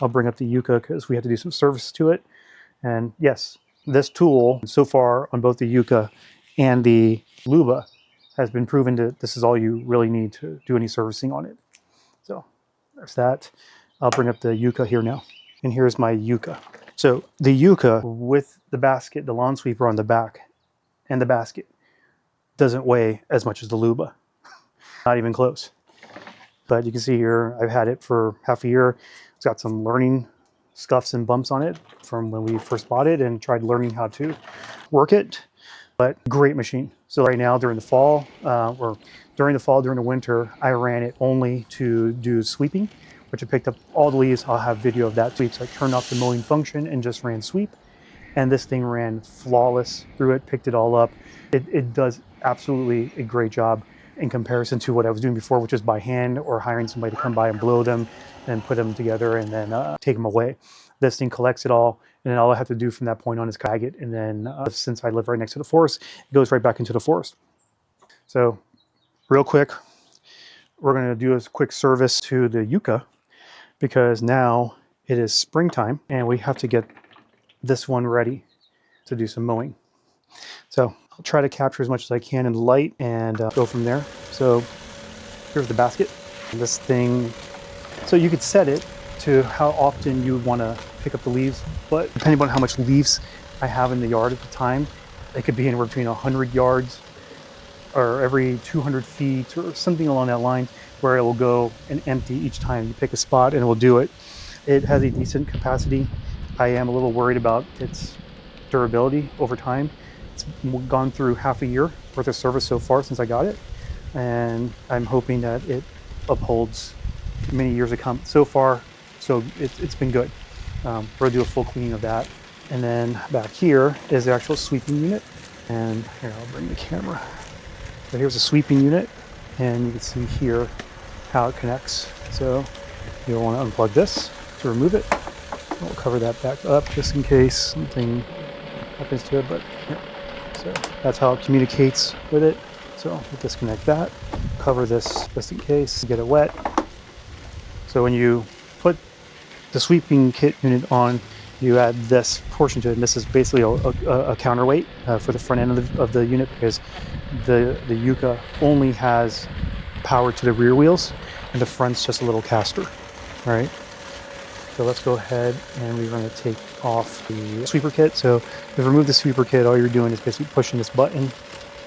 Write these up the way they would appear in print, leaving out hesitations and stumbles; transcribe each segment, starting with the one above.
I'll bring up the Yuka because we have to do some service to it. And yes, this tool so far on both the Yuka and the Luba has been proven to, this is all you really need to do any servicing on it. So there's that. I'll bring up the Yuka here now. And here's my Yuka. So the Yuka with the basket, the lawn sweeper on the back and the basket doesn't weigh as much as the Luba. Not even close. But you can see here, I've had it for half a year. It's got some learning scuffs and bumps on it from when we first bought it and tried learning how to work it. But great machine. So right now during the fall, during the winter, I ran it only to do sweeping, which I picked up all the leaves. I'll have video of that sweep. So I turned off the mowing function and just ran sweep. And this thing ran flawless through it, picked it all up. It does absolutely a great job in comparison to what I was doing before, which is by hand or hiring somebody to come by and blow them and put them together and then take them away. This thing collects it all, and then all I have to do from that point on is bag it. And then since I live right next to the forest, it goes right back into the forest. So real quick, we're going to do a quick service to the Yuka because now it is springtime and we have to get this one ready to do some mowing. So I'll try to capture as much as I can in the light and go from there. So here's the basket. And this thing, so you could set it to how often you want to pick up the leaves, but depending on how much leaves I have in the yard at the time, it could be anywhere between 100 yards or every 200 feet or something along that line, where it will go and empty each time you pick a spot and it will do it. It has a decent capacity. I am a little worried about its durability over time. It's gone through half a year worth of service so far since I got it, and I'm hoping that it upholds many years to come. So far, so it's been good. We're gonna do a full cleaning of that. And then back here is the actual sweeping unit. And here, I'll bring the camera. So here's a sweeping unit, and you can see here how it connects. So you'll want to unplug this to remove it. We'll cover that back up just in case something happens to it, but here. So that's how it communicates with it. So we'll disconnect that, cover this just in case, get it wet. So when you put the sweeping kit unit on, you add this portion to it, and this is basically a counterweight for the front end of the unit, because the Yuka only has power to the rear wheels, and the front's just a little caster, all right? So let's go ahead and we're going to take off the sweeper kit. So to remove the sweeper kit, all you're doing is basically pushing this button.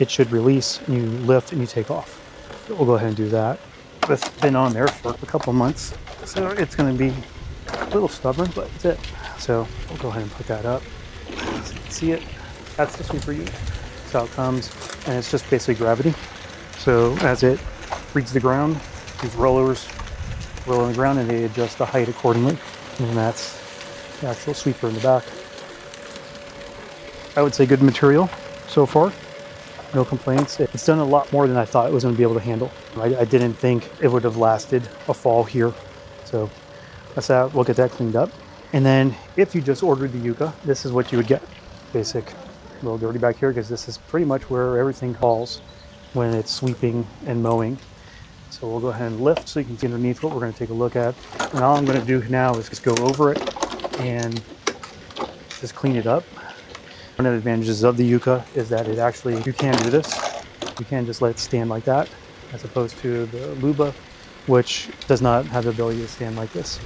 It should release, and you lift and you take off. So we'll go ahead and do that. It's been on there for a couple of months, so it's going to be a little stubborn, but that's it. So we'll go ahead and put that up. So you can see it. That's the sweeper unit. That's how it comes, and it's just basically gravity. So as it reaches the ground, these rollers roll on the ground and they adjust the height accordingly. And that's the actual sweeper in the back. I would say good material so far. No complaints. It's done a lot more than I thought it was going to be able to handle. I didn't think it would have lasted a fall here. So that's that. We'll get that cleaned up. And then if you just ordered the Yuka, this is what you would get. Basic. A little dirty back here because this is pretty much where everything falls when it's sweeping and mowing. So we'll go ahead and lift so you can see underneath what we're going to take a look at. And all I'm going to do now is just go over it and just clean it up. One of the advantages of the Yuka is that it actually, you can do this. You can just let it stand like that, as opposed to the Luba, which does not have the ability to stand like this.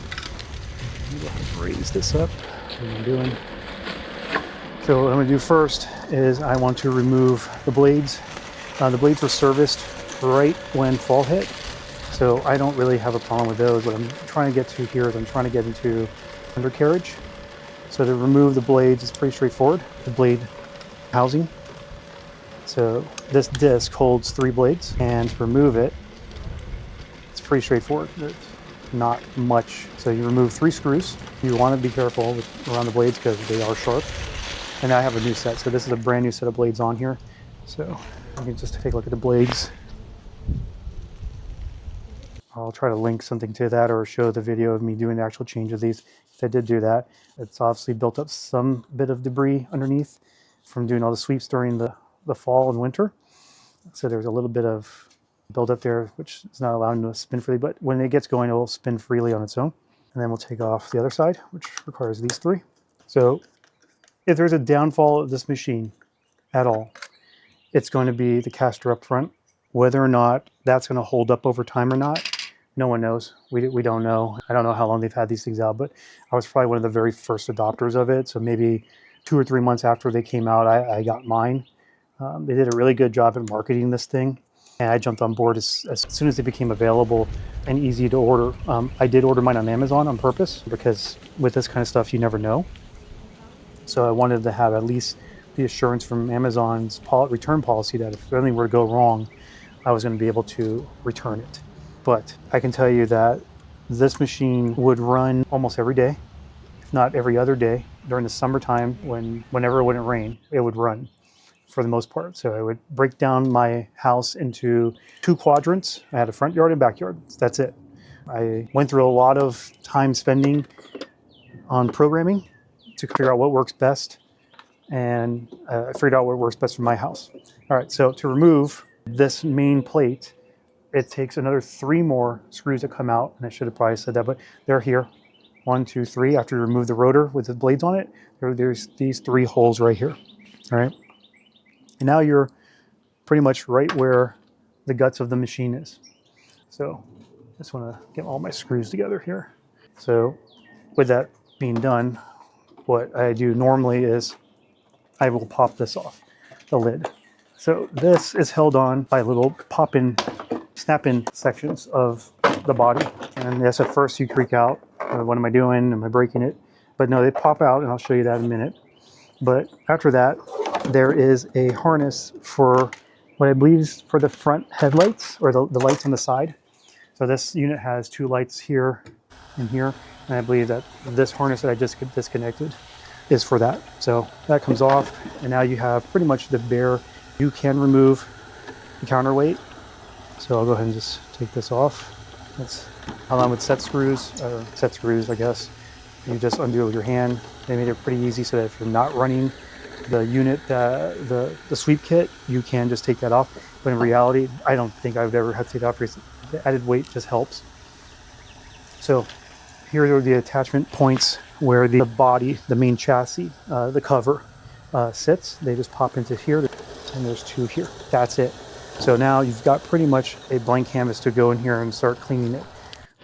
Let me go ahead and raise this up. What am I doing? So what I'm going to do first is I want to remove the blades. The blades were serviced right when fall hit, so I don't really have a problem with those. What I'm trying to get to here is I'm trying to get into undercarriage. So to remove the blades is pretty straightforward. The blade housing. So this disc holds 3 blades, and to remove it, it's pretty straightforward. There's not much. So you remove 3 screws. You want to be careful around the blades because they are sharp. And now I have a new set. So this is a brand new set of blades on here. So you can just take a look at the blades. I'll try to link something to that or show the video of me doing the actual change of these. If I did do that, it's obviously built up some bit of debris underneath from doing all the sweeps during the fall and winter. So there's a little bit of buildup there, which is not allowing it to spin freely, but when it gets going, it will spin freely on its own. And then we'll take off the other side, which requires these three. So if there's a downfall of this machine at all, it's going to be the caster up front. Whether or not that's going to hold up over time or not, no one knows. We don't know. I don't know how long they've had these things out, but I was probably one of the very first adopters of it. So maybe 2 or 3 months after they came out, I got mine. They did a really good job at marketing this thing, and I jumped on board as soon as they became available and easy to order. I did order mine on Amazon on purpose because with this kind of stuff, you never know. So I wanted to have at least the assurance from Amazon's return policy that if anything were to go wrong, I was going to be able to return it. But I can tell you that this machine would run almost every day, if not every other day. During the summertime, whenever it wouldn't rain, it would run for the most part. So I would break down my house into 2 quadrants. I had a front yard and backyard. That's it. I went through a lot of time spending on programming to figure out what works best, and I figured out what works best for my house. All right, so to remove this main plate, it takes another 3 more screws to come out, and I should have probably said that, but they're here. 1, 2, 3. After you remove the rotor with the blades on it, there's these 3 holes right here. All right, and now you're pretty much right where the guts of the machine is. So I just want to get all my screws together here. So with that being done, what I do normally is I will pop this off, the lid. So this is held on by little pop-in, snap-in sections of the body. And yes, at first you freak out. What am I doing? Am I breaking it? But no, they pop out, and I'll show you that in a minute. But after that, there is a harness for what I believe is for the front headlights, or the lights on the side. So this unit has 2 lights here and here. And I believe that this harness that I just disconnected is for that. So that comes off, and now you have pretty much the bare. You can remove the counterweight. So I'll go ahead and just take this off. That's along with set screws, I guess. You just undo it with your hand. They made it pretty easy so that if you're not running the unit, the sweep kit, you can just take that off. But in reality, I don't think I would ever have to take it off because the added weight just helps. So here are the attachment points where the body, the main chassis, the cover sits. They just pop into here, and there's 2 here. That's it. So now you've got pretty much a blank canvas to go in here and start cleaning it.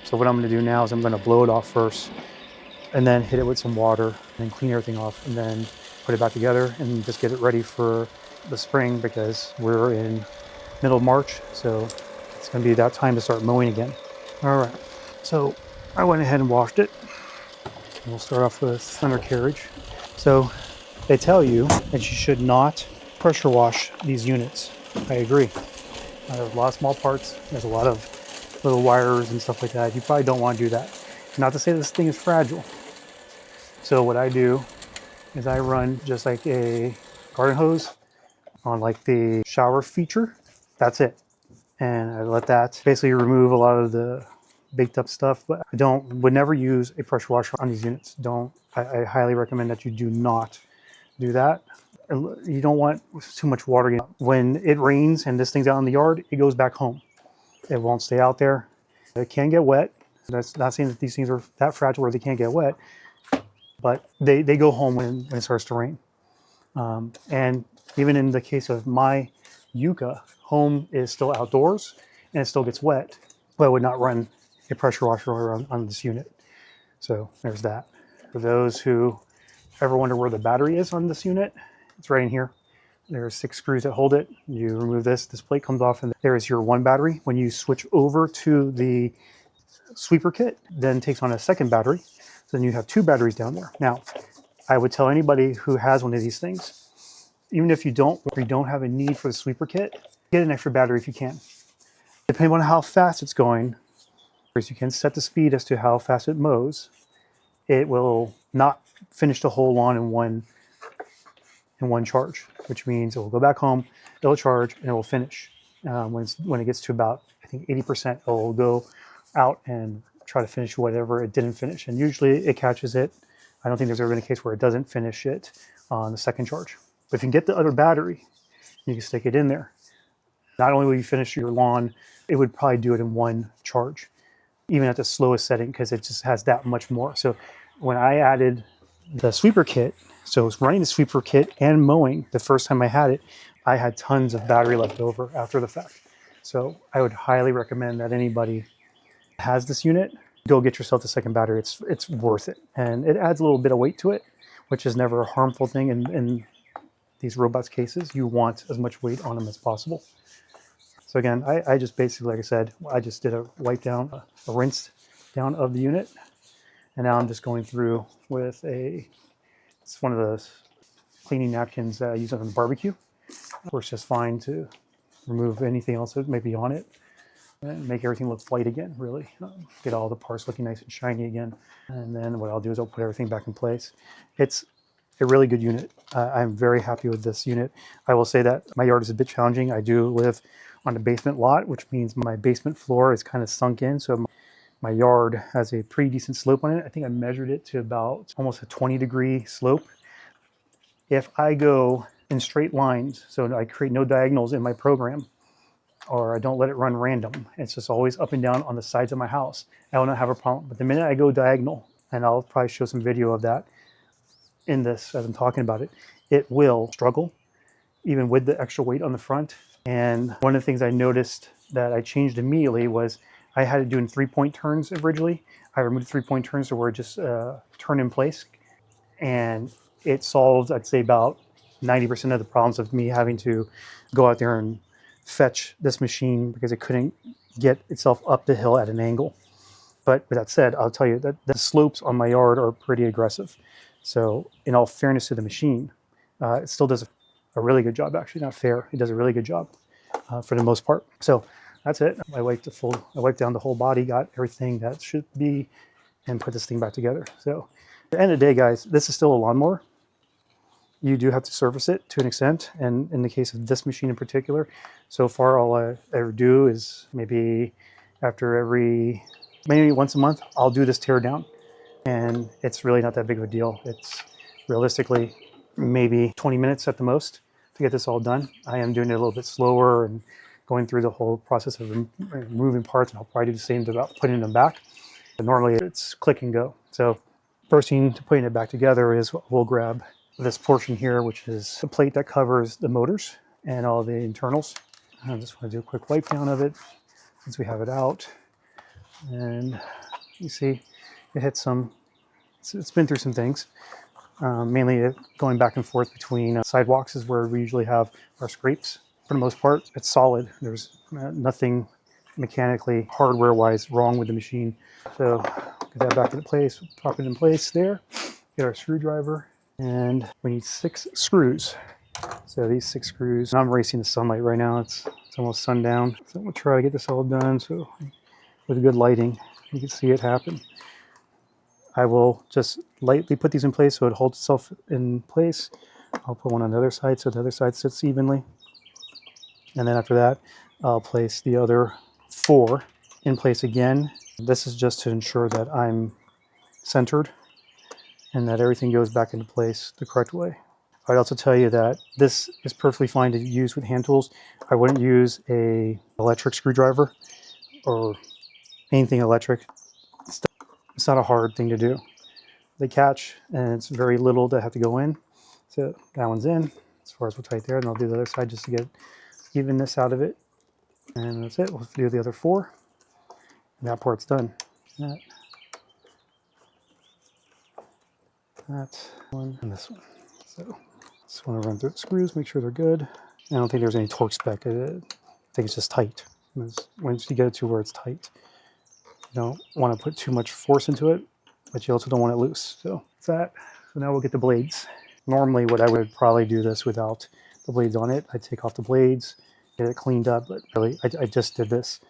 So what I'm going to do now is I'm going to blow it off first, and then hit it with some water, and then clean everything off, and then put it back together and just get it ready for the spring, because we're in middle of March, so it's going to be that time to start mowing again. All right, so I went ahead and washed it. We'll start off with undercarriage. So they tell you that you should not pressure wash these units. I agree. There's a lot of small parts. There's a lot of little wires and stuff like that. You probably don't want to do that. Not to say this thing is fragile. So what I do is I run just like a garden hose on like the shower feature. That's it. And I let that basically remove a lot of the baked up stuff, but I would never use a pressure washer on these units. I highly recommend that you do not do that. You don't want too much water. When it rains and this thing's out in the yard, it goes back home. It won't stay out there. It can get wet. That's not saying that these things are that fragile where they can't get wet, but they go home when it starts to rain. And even in the case of my Yuka, home is still outdoors and it still gets wet, but I would not run a pressure washer on this unit. So there's that. For those who ever wonder where the battery is on this unit, it's right in here. There's 6 screws that hold it. You remove this plate comes off, and there is your 1 battery. When you switch over to the sweeper kit, then takes on a 2nd battery. So then you have 2 batteries down there. Now, I would tell anybody who has one of these things, even if you don't have a need for the sweeper kit, get an extra battery if you can. Depending on how fast it's going, you can set the speed as to how fast it mows. It will not finish the whole lawn in one charge, which means it will go back home, it'll charge, and it will finish. When it gets to about, I think, 80%, it will go out and try to finish whatever it didn't finish. And usually it catches it. I don't think there's ever been a case where it doesn't finish it on the 2nd charge. But if you can get the other battery, you can stick it in there. Not only will you finish your lawn, it would probably do it in 1 charge. even at the slowest setting, because it just has that much more. So when I added the sweeper kit, so I was running the sweeper kit and mowing the first time I had it, I had tons of battery left over after the fact. So I would highly recommend that anybody has this unit, go get yourself the second battery. It's worth it. And it adds a little bit of weight to it, which is never a harmful thing in these robots cases. You want as much weight on them as possible. So again, I just basically, like I said, I just did a wipe down, a rinse down of the unit. And now I'm just going through with it's one of those cleaning napkins that I use on the barbecue. Works just fine to remove anything else that may be on it and make everything look white again, really. Get all the parts looking nice and shiny again. And then what I'll do is I'll put everything back in place. It's a really good unit. I'm very happy with this unit. I will say that my yard is a bit challenging. I do live on a basement lot, which means my basement floor is kind of sunk in. So my yard has a pretty decent slope on it. I think I measured it to about almost a 20-degree slope. If I go in straight lines, so I create no diagonals in my program, or I don't let it run random, it's just always up and down on the sides of my house, I will not have a problem. But the minute I go diagonal, and I'll probably show some video of that in this as I'm talking about it, it will struggle, even with the extra weight on the front. And one of the things I noticed that I changed immediately was I had it doing 3-point turns originally. I removed 3-point turns to where it just turn in place. And it solved, I'd say, about 90% of the problems of me having to go out there and fetch this machine because it couldn't get itself up the hill at an angle. But with that said, I'll tell you that the slopes on my yard are pretty aggressive. So in all fairness to the machine, it still does a really good job. Actually, not fair. It does a really good job for the most part. So that's it. I wiped down the whole body, got everything that should be, and put this thing back together. So at the end of the day, guys, this is still a lawnmower. You do have to service it to an extent. And in the case of this machine in particular, so far all I ever do is maybe maybe once a month, I'll do this tear down. And it's really not that big of a deal. It's realistically maybe 20 minutes at the most to get this all done. I am doing it a little bit slower and going through the whole process of removing parts, and I'll probably do the same about putting them back. But normally it's click and go. So first thing to putting it back together is we'll grab this portion here, which is the plate that covers the motors and all the internals. I just want to do a quick wipe down of it since we have it out. And you see it hit it's been through some things. Mainly going back and forth between sidewalks is where we usually have our scrapes. For the most part, it's solid. There's nothing mechanically, hardware-wise wrong with the machine. So get that back into place, pop it in place there. Get our screwdriver, and we need 6 screws. So these 6 screws, I'm racing the sunlight right now. It's almost sundown. So we'll try to get this all done. So with good lighting, you can see it happen. I will just lightly put these in place so it holds itself in place. I'll put one on the other side so the other side sits evenly. And then after that, I'll place the other 4 in place again. This is just to ensure that I'm centered and that everything goes back into place the correct way. I'd also tell you that this is perfectly fine to use with hand tools. I wouldn't use an electric screwdriver or anything electric. It's not a hard thing to do. They catch, and it's very little to have to go in. So that one's in as far as what's right there, and I'll do the other side just to get evenness out of it. And that's it. We'll do the other 4. And that part's done. That one and this one. So just want to run through the screws, make sure they're good. I don't think there's any torque spec. I think it's just tight. Once you get it to where it's tight, you don't want to put too much force into it, but you also don't want it loose. So that's that. So now we'll get the blades. Normally what I would probably do this without the blades on it. I'd take off the blades, get it cleaned up, but really I just did this.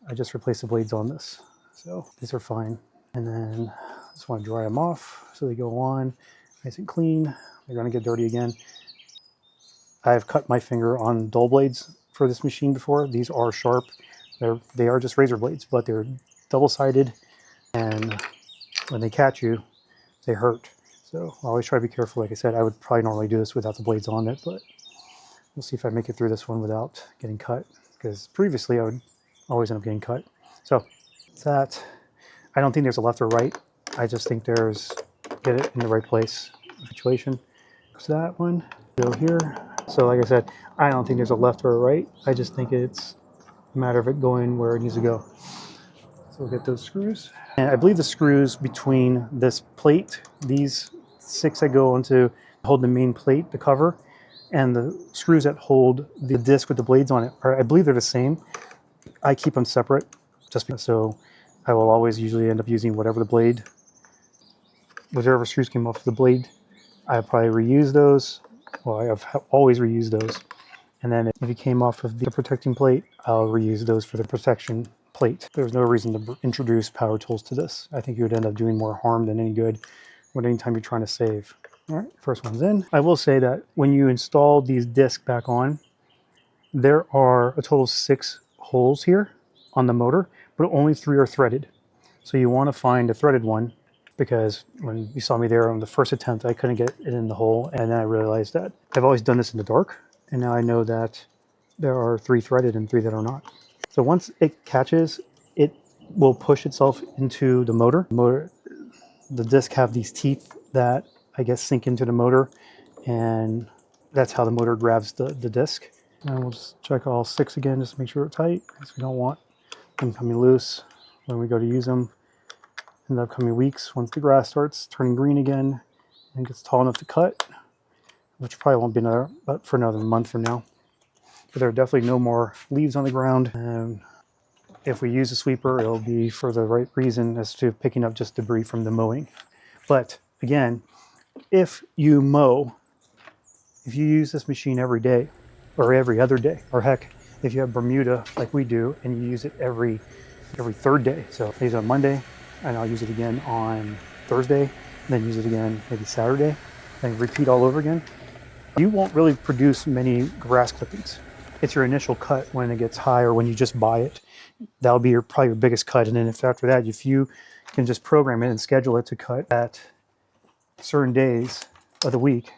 I just replaced the blades on this. So these are fine. And then I just want to dry them off so they go on nice and clean. They're going to get dirty again. I've cut my finger on dull blades for this machine before. These are sharp. They are just razor blades, but they're double-sided, and when they catch you, they hurt. So I always try to be careful. Like I said, I would probably normally do this without the blades on it, but we'll see if I make it through this one without getting cut, because previously I would always end up getting cut. So that. I don't think there's a left or right. I just think there's get it in the right place situation. So that one, go here. So like I said, I don't think there's a left or a right. I just think it's a matter of it going where it needs to go. So we'll get those screws. And I believe the screws between this plate, these 6 that go onto hold the main plate, the cover, and the screws that hold the disc with the blades on it, I believe they're the same. I keep them separate just because, so I will always usually end up using whatever screws came off the blade. I probably reuse those. Well, I've always reused those. And then if it came off of the protecting plate, I'll reuse those for the protection plate. There's no reason to introduce power tools to this. I think you would end up doing more harm than any good with any time you're trying to save. All right, first one's in. I will say that when you install these discs back on, there are a total of 6 holes here on the motor, but only 3 are threaded. So you want to find a threaded one, because when you saw me there on the first attempt, I couldn't get it in the hole. And then I realized that I've always done this in the dark. And now I know that there are 3 threaded and 3 that are not. So once it catches, it will push itself into the motor. The disc have these teeth that I guess sink into the motor, and that's how the motor grabs the disc. And we'll just check all 6 again, just to make sure they're tight, because we don't want them coming loose when we go to use them in the upcoming weeks. Once the grass starts turning green again and gets tall enough to cut, which probably won't be for another month from now. But there are definitely no more leaves on the ground. And if we use a sweeper, it'll be for the right reason, as to picking up just debris from the mowing. But again, if you use this machine every day or every other day, or heck, if you have Bermuda like we do and you use it every 3rd day, so I use it on Monday and I'll use it again on Thursday, and then use it again maybe Saturday, and repeat all over again, you won't really produce many grass clippings. It's your initial cut when it gets high, or when you just buy it. That'll be probably your biggest cut. And then after that, if you can just program it and schedule it to cut at certain days of the week,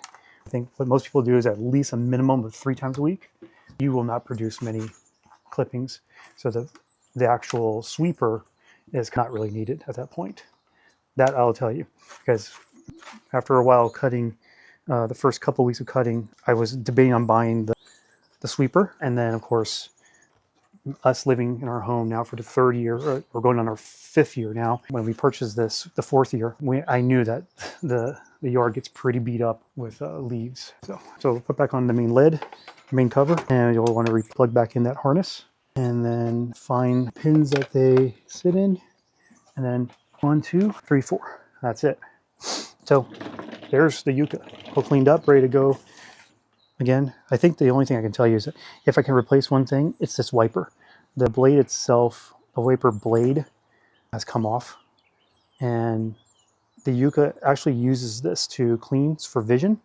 I think what most people do is at least a minimum of 3 times a week, you will not produce many clippings. So the actual sweeper is not really needed at that point. That I'll tell you, because after a while cutting, the first couple of weeks of cutting, I was debating on buying the sweeper. And then of course, us living in our home now for the 3rd year, we're going on our 5th year now. When we purchased this, the 4th year, I knew that the yard gets pretty beat up with leaves. So we'll put back on the main lid, main cover, and you'll want to plug back in that harness, and then find pins that they sit in, and then 1, 2, 3, 4. That's it. So there's the Yuka, all cleaned up, ready to go. Again, I think the only thing I can tell you is that if I can replace one thing, it's this wiper. The blade itself, the wiper blade, has come off. And the Yuka actually uses this to clean for vision,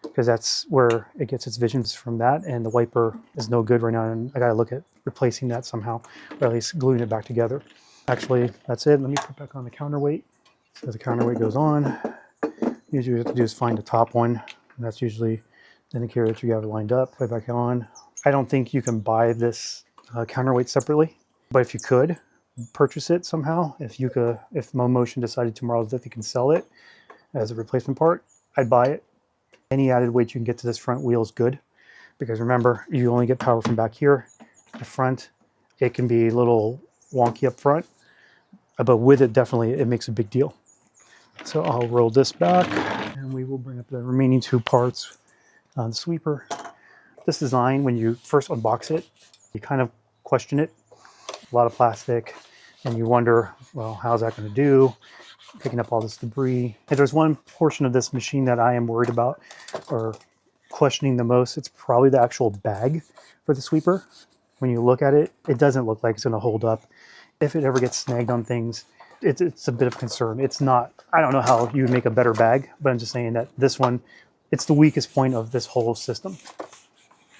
because that's where it gets its visions from that. And the wiper is no good right now. And I got to look at replacing that somehow, or at least gluing it back together. Actually, that's it. Let me put back on the counterweight. So the counterweight goes on. Usually what you have to do is find the top one. And that's usually the indicator that you have it lined up. Put it back on. I don't think you can buy this counterweight separately, but if you could purchase it somehow, if Mammotion decided tomorrow that they can sell it as a replacement part, I'd buy it. Any added weight you can get to this front wheel is good, because remember, you only get power from back here. The front, it can be a little wonky up front, but with it, definitely, it makes a big deal. So I'll roll this back, and we will bring up the remaining 2 parts on the sweeper. This design, when you first unbox it, you kind of question it. A lot of plastic, and you wonder, well, how's that going to do? Picking up all this debris. If there's one portion of this machine that I am worried about or questioning the most, it's probably the actual bag for the sweeper. When you look at it, it doesn't look like it's going to hold up. If it ever gets snagged on things, it's a bit of concern. It's not, I don't know how you would make a better bag, but I'm just saying that this one, it's the weakest point of this whole system.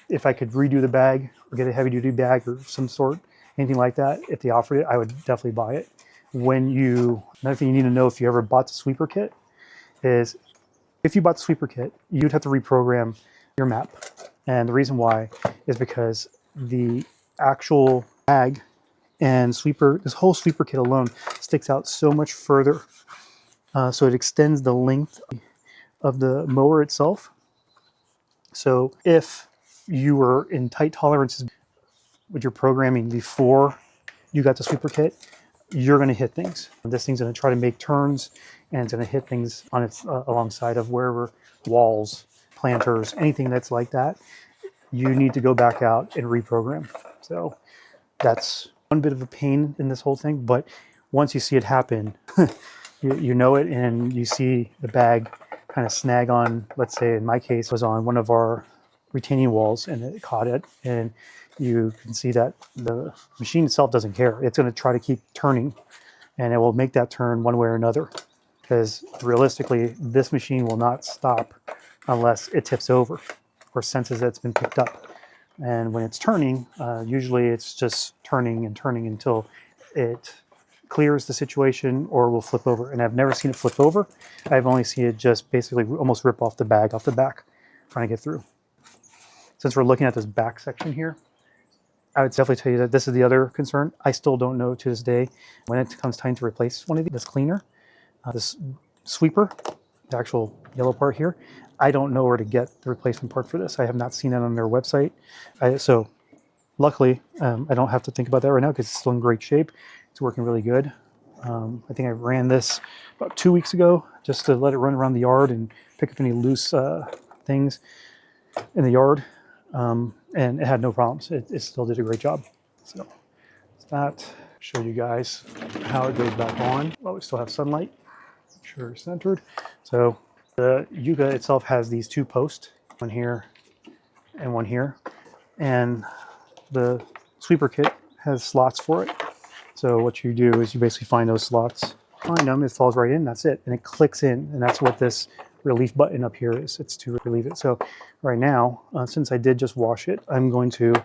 If I could redo the bag or get a heavy duty bag or some sort, anything like that, if they offered it, I would definitely buy it. Another thing you need to know if you ever bought the sweeper kit is, if you bought the sweeper kit, you'd have to reprogram your map. And the reason why is because the actual bag and sweeper, this whole sweeper kit alone sticks out so much further. So it extends the length of the mower itself. So if you were in tight tolerances with your programming before you got the sweeper kit, you're going to hit things. This thing's going to try to make turns, and it's going to hit things on its alongside of wherever, walls, planters, anything that's like that. You need to go back out and reprogram. So that's one bit of a pain in this whole thing, but once you see it happen, you know it, and you see the bag kind of snag on, let's say in my case, was on one of our retaining walls, and it caught it, and you can see that the machine itself doesn't care. It's going to try to keep turning, and it will make that turn one way or another, because realistically, this machine will not stop unless it tips over or senses that it's been picked up. And when it's turning, usually it's just turning and turning until it clears the situation or will flip over. And I've never seen it flip over. I've only seen it just basically almost rip off the bag off the back, trying to get through. Since we're looking at this back section here, I would definitely tell you that this is the other concern. I still don't know to this day when it comes time to replace one of these, this cleaner, this sweeper, the actual yellow part here. I don't know where to get the replacement part for this. I have not seen it on their website. So luckily, I don't have to think about that right now because it's still in great shape. It's working really good. I think I ran this about 2 weeks ago just to let it run around the yard and pick up any loose things in the yard. And it had no problems. It still did a great job. So that show you guys how it goes back on while we still have sunlight. Make sure it's centered. So the Yuka itself has these two posts, one here and one here, and the sweeper kit has slots for it. So what you do is you basically find those slots, find them, it falls right in, that's it, and it clicks in, and that's what this relief button up here is. It's to relieve it. So right now, since I did just wash it, I'm going to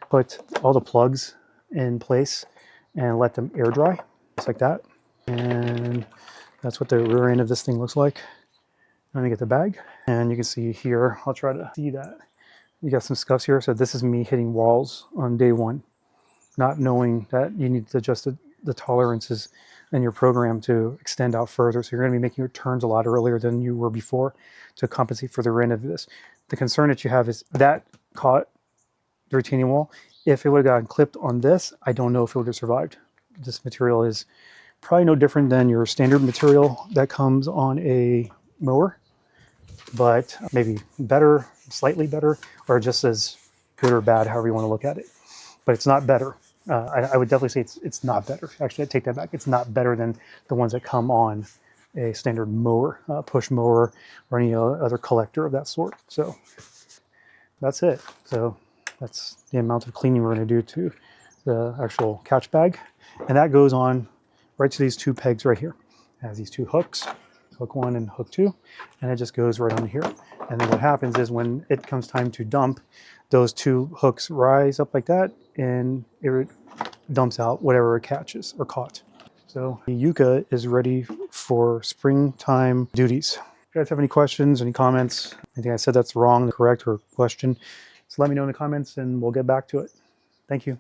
put all the plugs in place and let them air dry, just like that. And that's what the rear end of this thing looks like. Let me get the bag, and you can see here, I'll try to see that. You got some scuffs here, so this is me hitting walls on day one, not knowing that you need to adjust the tolerances in your program to extend out further. So you're going to be making your turns a lot earlier than you were before to compensate for the rear end of this. The concern that you have is that caught the retaining wall. If it would have gotten clipped on this, I don't know if it would have survived. This material is probably no different than your standard material that comes on a mower, but maybe better, slightly better, or just as good or bad, however you want to look at it. But it's not better. I would definitely say it's not better. Actually, I take that back. It's not better than the ones that come on a standard mower, push mower, or any other collector of that sort. So that's it. So that's the amount of cleaning we're going to do to the actual catch bag. And that goes on right to these two pegs right here. It has these two hooks, hook one and hook two, and it just goes right on here. And then what happens is when it comes time to dump, those two hooks rise up like that, and it dumps out whatever it catches or caught. So the Yuka is ready for springtime duties. If you guys have any questions, any comments, anything I said that's wrong, correct, or question, just let me know in the comments and we'll get back to it. Thank you.